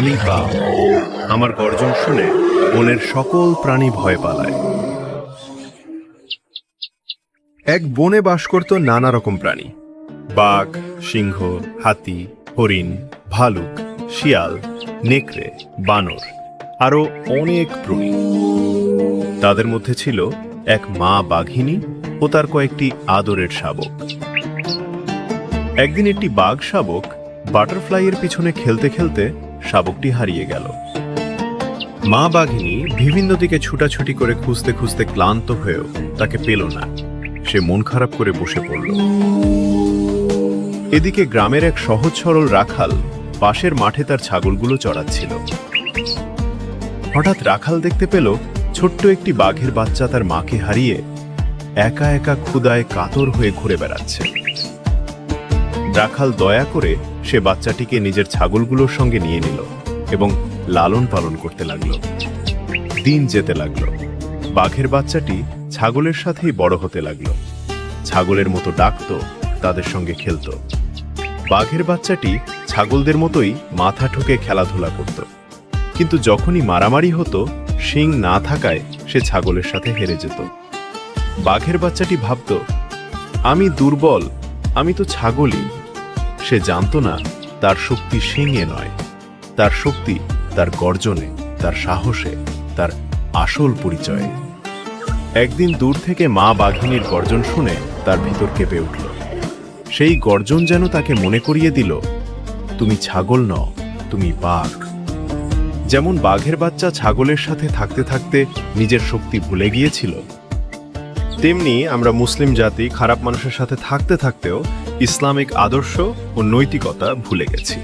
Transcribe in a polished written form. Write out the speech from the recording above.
আমি বাঘ। আমার গর্জন শুনে বনের সকল প্রাণী ভয় পালায়। এক বনে বাস করত নানা রকম প্রাণী। বাঘ, সিংহ, হাতি, হরিণ, ভালুক, শিয়াল, নেকড়ে, বানর, আরো অনেক প্রাণী। তাদের মধ্যে ছিল এক মা বাঘিনী ও তার কয়েকটি আদরের শাবক। একদিন একটি বাঘ শাবক বাটারফ্লাইয়ের পিছনে খেলতে খেলতে শাবকটি হারিয়ে গেল। মা বাঘিনী বিভিন্ন দিকে ছুটাছুটি করে খুঁজতে খুঁজতে ক্লান্ত হয়েও তাকে পেল না। সে মন খারাপ করে বসে পড়ল। এদিকে গ্রামের এক সহজ সরল রাখাল পাশের মাঠে তার ছাগলগুলো চড়াচ্ছিল। হঠাৎ রাখাল দেখতে পেল ছোট্ট একটি বাঘের বাচ্চা তার মাকে হারিয়ে একা একা ক্ষুধায় কাতর হয়ে ঘুরে বেড়াচ্ছে। রাখাল দয়া করে সে বাচ্চাটিকে নিজের ছাগলগুলোর সঙ্গে নিয়ে নিল এবং লালন পালন করতে লাগলো। দিন যেতে লাগলো। বাঘের বাচ্চাটি ছাগলের সাথেই বড় হতে লাগলো। ছাগলের মতো ডাকতো, তাদের সঙ্গে খেলতো। বাঘের বাচ্চাটি ছাগলদের মতোই মাথা ঠুকে খেলাধুলা করত। কিন্তু যখনই মারামারি হতো, শিং না থাকায় সে ছাগলের সাথে হেরে যেত। বাঘের বাচ্চাটি ভাবত, আমি দুর্বল, আমি তো ছাগলই। সে জানত না তার শক্তি শিঙে নয়, তার শক্তি তার গর্জনে, তার সাহসে, তার আসল পরিচয়ে। একদিন দূর থেকে মা বাঘিনীর গর্জন শুনে তার ভিতর কেঁপে উঠল। সেই গর্জন যেন তাকে মনে করিয়ে দিল, তুমি ছাগল নও, তুমি বাঘ। যেমন বাঘের বাচ্চা ছাগলের সাথে থাকতে থাকতে নিজের শক্তি ভুলে গিয়েছিল, তেমনি আমরা মুসলিম জাতি খারাপ মানুষের সাথে থাকতে থাকতেও ইসলামিক আদর্শ ও নৈতিকতা ভুলে গেছি।